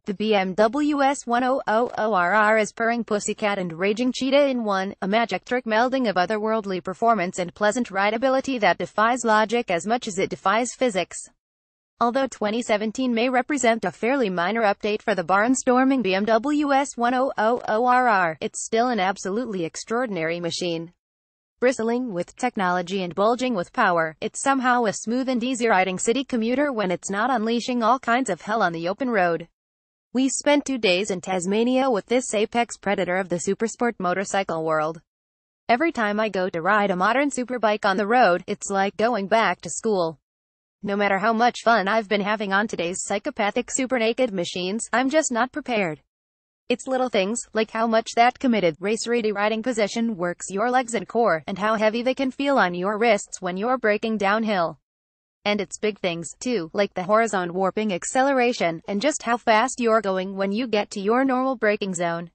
The BMW S1000RR is purring pussycat and raging cheetah in one, a magic trick melding of otherworldly performance and pleasant rideability that defies logic as much as it defies physics. Although 2017 may represent a fairly minor update for the barnstorming BMW S1000RR, it's still an absolutely extraordinary machine. Bristling with technology and bulging with power, it's somehow a smooth and easy riding city commuter when it's not unleashing all kinds of hell on the open road. We spent 2 days in Tasmania with this apex predator of the supersport motorcycle world. Every time I go to ride a modern superbike on the road, it's like going back to school. No matter how much fun I've been having on today's psychopathic super naked machines, I'm just not prepared. It's little things, like how much that committed, race-ready riding position works your legs and core, and how heavy they can feel on your wrists when you're braking downhill. And it's big things, too, like the horizon warping acceleration, and just how fast you're going when you get to your normal braking zone.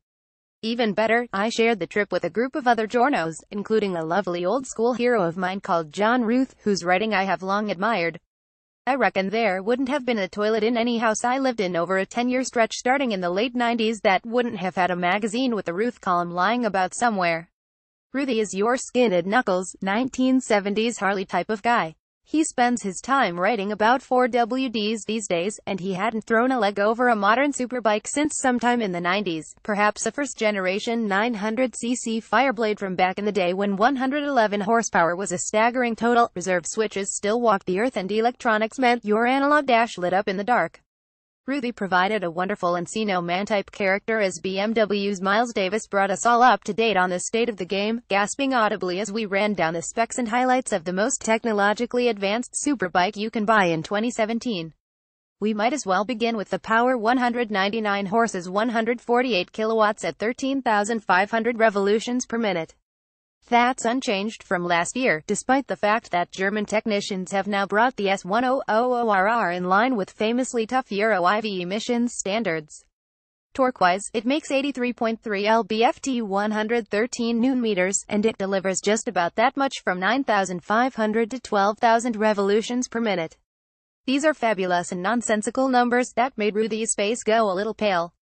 Even better, I shared the trip with a group of other journos, including a lovely old-school hero of mine called John Ruth, whose writing I have long admired. I reckon there wouldn't have been a toilet in any house I lived in over a 10-year stretch starting in the late 90s that wouldn't have had a magazine with a Ruth column lying about somewhere. Ruthie is your skinned knuckles, 1970s Harley type of guy. He spends his time writing about 4WDs these days, and he hadn't thrown a leg over a modern superbike since sometime in the 90s, perhaps a first-generation 900cc Fireblade from back in the day when 111 horsepower was a staggering total. Reserve switches still walked the earth and electronics meant your analog dash lit up in the dark. Ruthie provided a wonderful Encino Man-type character as BMW's Miles Davis brought us all up to date on the state of the game, gasping audibly as we ran down the specs and highlights of the most technologically advanced superbike you can buy in 2017. We might as well begin with the power. 199 horses, 148 kilowatts at 13,500 revolutions per minute. That's unchanged from last year, despite the fact that German technicians have now brought the S1000RR in line with famously tough Euro 5 emissions standards. Torque-wise, it makes 83.3 lb-ft 113 Nm, and it delivers just about that much from 9,500 to 12,000 revolutions per minute. These are fabulous and nonsensical numbers that made Ruthie's face go a little pale.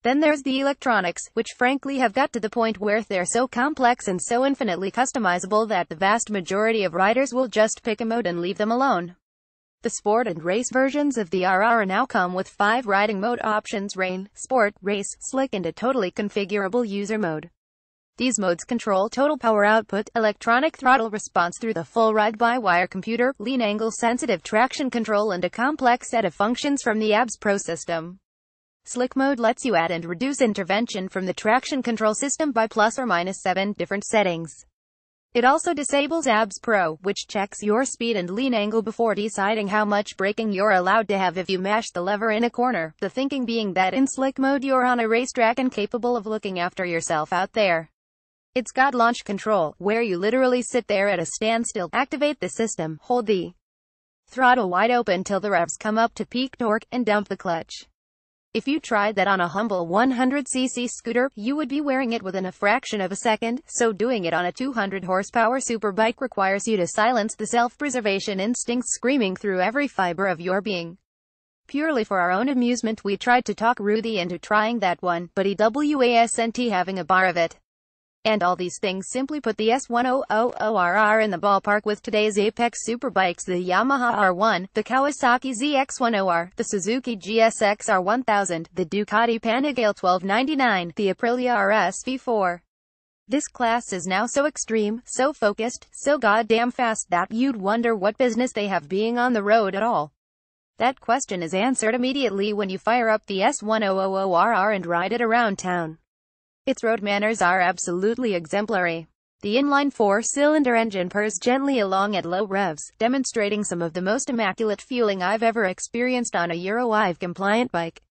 Then there's the electronics, which frankly have got to the point where they're so complex and so infinitely customizable that the vast majority of riders will just pick a mode and leave them alone. The sport and race versions of the RR now come with 5 riding mode options: rain, sport, race, slick, and a totally configurable user mode. These modes control total power output, electronic throttle response through the full ride-by-wire computer, lean angle sensitive traction control, and a complex set of functions from the ABS Pro system. Slick mode lets you add and reduce intervention from the traction control system by plus or minus 7 different settings. It also disables ABS Pro, which checks your speed and lean angle before deciding how much braking you're allowed to have if you mash the lever in a corner, the thinking being that in slick mode you're on a racetrack and capable of looking after yourself out there. It's got launch control, where you literally sit there at a standstill, activate the system, hold the throttle wide open till the revs come up to peak torque, and dump the clutch. If you tried that on a humble 100cc scooter, you would be wearing it within a fraction of a second, so doing it on a 200 horsepower superbike requires you to silence the self-preservation instincts screaming through every fiber of your being. Purely for our own amusement, we tried to talk Ruthie into trying that one, but he wasn't having a bar of it. And all these things simply put the S1000RR in the ballpark with today's apex superbikes: the Yamaha R1, the Kawasaki ZX10R, the Suzuki GSX R1000, the Ducati Panigale 1299, the Aprilia RS V4. This class is now so extreme, so focused, so goddamn fast that you'd wonder what business they have being on the road at all. That question is answered immediately when you fire up the S1000RR and ride it around town. Its road manners are absolutely exemplary. The inline 4-cylinder engine purrs gently along at low revs, demonstrating some of the most immaculate fueling I've ever experienced on a Euro 5 compliant bike.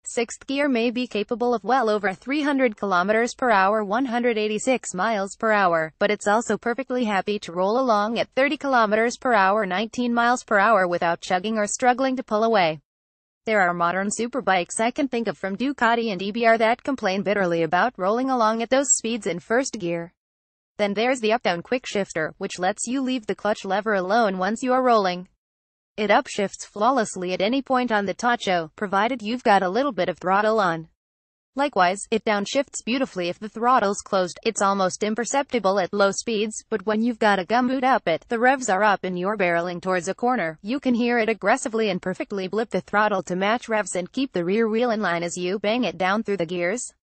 Sixth gear may be capable of well over 300 km per hour, 186 miles per hour, but it's also perfectly happy to roll along at 30 km per hour, 19 miles per hour without chugging or struggling to pull away. There are modern superbikes I can think of from Ducati and EBR that complain bitterly about rolling along at those speeds in first gear. Then there's the up-down quick shifter, which lets you leave the clutch lever alone once you are rolling. It upshifts flawlessly at any point on the tacho, provided you've got a little bit of throttle on. Likewise, it downshifts beautifully if the throttle's closed. It's almost imperceptible at low speeds, but when you've got a gumboot up it, the revs are up and you're barreling towards a corner, you can hear it aggressively and perfectly blip the throttle to match revs and keep the rear wheel in line as you bang it down through the gears.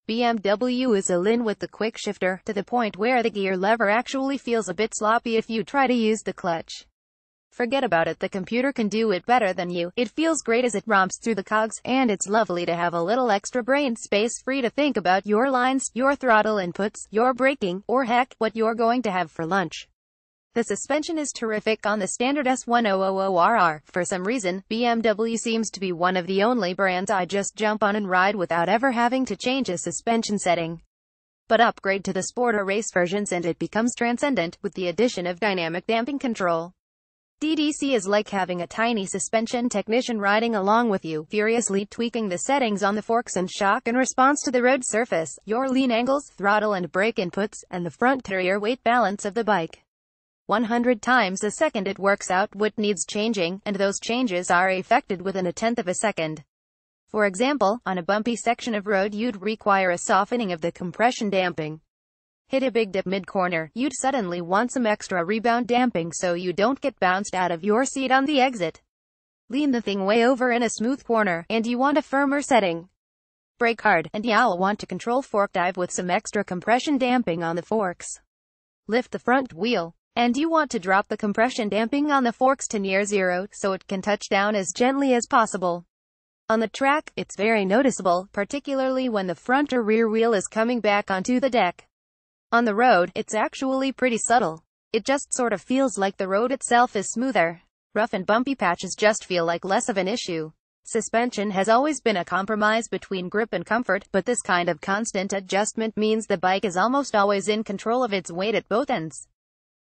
BMW is a lin with the quick shifter, to the point where the gear lever actually feels a bit sloppy if you try to use the clutch. Forget about it, the computer can do it better than you. It feels great as it romps through the cogs, and it's lovely to have a little extra brain space free to think about your lines, your throttle inputs, your braking, or heck, what you're going to have for lunch. The suspension is terrific on the standard S1000RR. For some reason, BMW seems to be one of the only brands I just jump on and ride without ever having to change a suspension setting. But upgrade to the sport or race versions and it becomes transcendent, with the addition of dynamic damping control. DDC is like having a tiny suspension technician riding along with you, furiously tweaking the settings on the forks and shock in response to the road surface, your lean angles, throttle and brake inputs, and the front to rear weight balance of the bike. 100 times a second it works out what needs changing, and those changes are effected within a tenth of a second. For example, on a bumpy section of road you'd require a softening of the compression damping. Hit a big dip mid-corner, you'd suddenly want some extra rebound damping so you don't get bounced out of your seat on the exit. Lean the thing way over in a smooth corner, and you want a firmer setting. Brake hard, and you'll want to control fork dive with some extra compression damping on the forks. Lift the front wheel, and you want to drop the compression damping on the forks to near zero, so it can touch down as gently as possible. On the track, it's very noticeable, particularly when the front or rear wheel is coming back onto the deck. On the road, it's actually pretty subtle. It just sort of feels like the road itself is smoother. Rough and bumpy patches just feel like less of an issue. Suspension has always been a compromise between grip and comfort, but this kind of constant adjustment means the bike is almost always in control of its weight at both ends.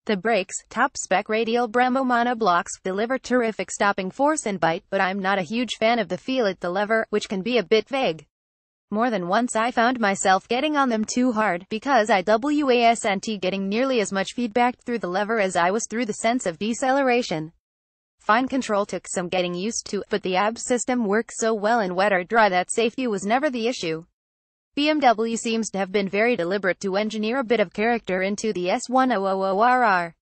The brakes, top-spec radial Brembo monoblocks, deliver terrific stopping force and bite, but I'm not a huge fan of the feel at the lever, which can be a bit vague. More than once I found myself getting on them too hard, because I wasn't getting nearly as much feedback through the lever as I was through the sense of deceleration. Fine control took some getting used to, but the ABS system works so well in wet or dry that safety was never the issue. BMW seems to have been very deliberate to engineer a bit of character into the S1000RR.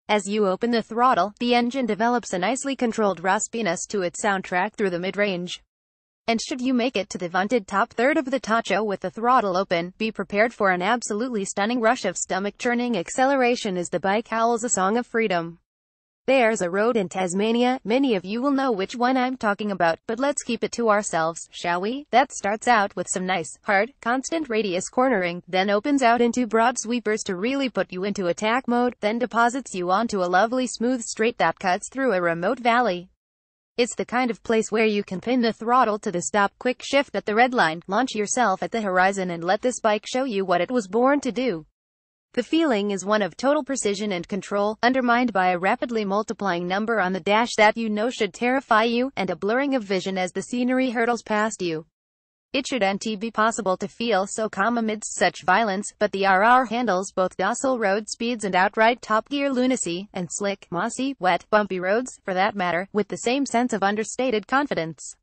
As you open the throttle, the engine develops a nicely controlled raspiness to its soundtrack through the mid-range. And should you make it to the vaunted top third of the tacho with the throttle open, be prepared for an absolutely stunning rush of stomach-churning acceleration as the bike howls a song of freedom. There's a road in Tasmania, many of you will know which one I'm talking about, but let's keep it to ourselves, shall we? That starts out with some nice, hard, constant radius cornering, then opens out into broad sweepers to really put you into attack mode, then deposits you onto a lovely smooth straight that cuts through a remote valley. It's the kind of place where you can pin the throttle to the stop quick shift at the red line, launch yourself at the horizon and let this bike show you what it was born to do. The feeling is one of total precision and control, undermined by a rapidly multiplying number on the dash that you know should terrify you, and a blurring of vision as the scenery hurtles past you. It shouldn't be possible to feel so calm amidst such violence, but the RR handles both docile road speeds and outright top gear lunacy, and slick, mossy, wet, bumpy roads, for that matter, with the same sense of understated confidence.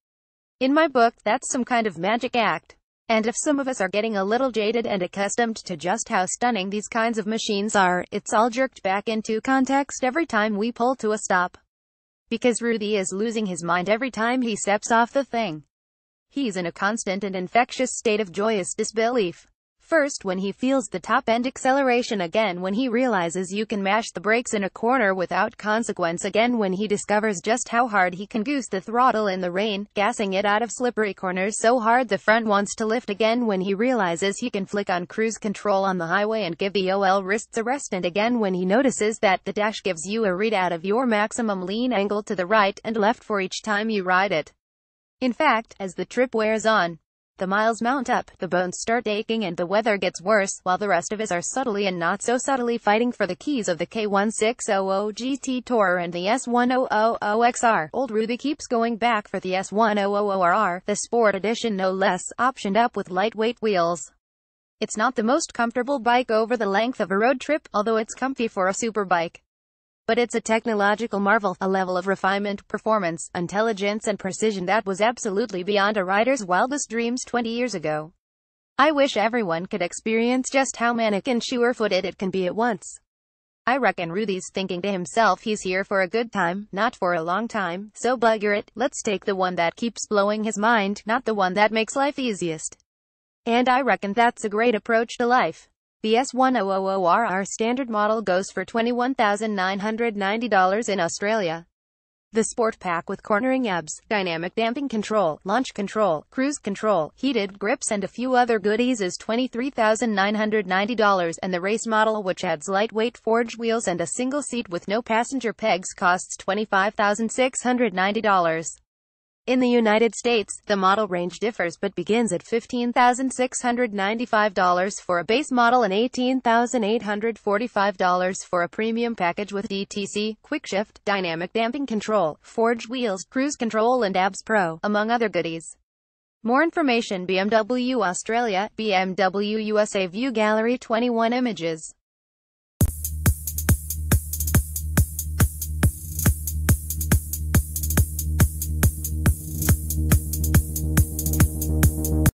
In my book, that's some kind of magic act. And if some of us are getting a little jaded and accustomed to just how stunning these kinds of machines are, it's all jerked back into context every time we pull to a stop. Because Rudy is losing his mind every time he steps off the thing. He's in a constant and infectious state of joyous disbelief. First when he feels the top-end acceleration, again when he realizes you can mash the brakes in a corner without consequence, again when he discovers just how hard he can goose the throttle in the rain, gassing it out of slippery corners so hard the front wants to lift, again when he realizes he can flick on cruise control on the highway and give the OL wrists a rest, and again when he notices that the dash gives you a readout of your maximum lean angle to the right and left for each time you ride it. In fact, as the trip wears on, the miles mount up, the bones start aching and the weather gets worse, while the rest of us are subtly and not so subtly fighting for the keys of the K1600 GT Tourer and the S1000XR. Old Ruby keeps going back for the S1000RR, the Sport Edition no less, optioned up with lightweight wheels. It's not the most comfortable bike over the length of a road trip, although it's comfy for a superbike. but it's a technological marvel, a level of refinement, performance, intelligence and precision that was absolutely beyond a rider's wildest dreams 20 years ago. I wish everyone could experience just how manic and sure-footed it can be at once. I reckon Rudy's thinking to himself he's here for a good time, not for a long time, so bugger it, let's take the one that keeps blowing his mind, not the one that makes life easiest. And I reckon that's a great approach to life. The S1000RR standard model goes for $21,990 in Australia. The Sport Pack with cornering abs, dynamic damping control, launch control, cruise control, heated grips and a few other goodies is $23,990, and the race model, which adds lightweight forged wheels and a single seat with no passenger pegs, costs $25,690. In the United States, the model range differs but begins at $15,695 for a base model and $18,845 for a premium package with DTC, quickshift, dynamic damping control, forged wheels, cruise control and ABS Pro, among other goodies. More information: BMW Australia, BMW USA. View gallery 21 images.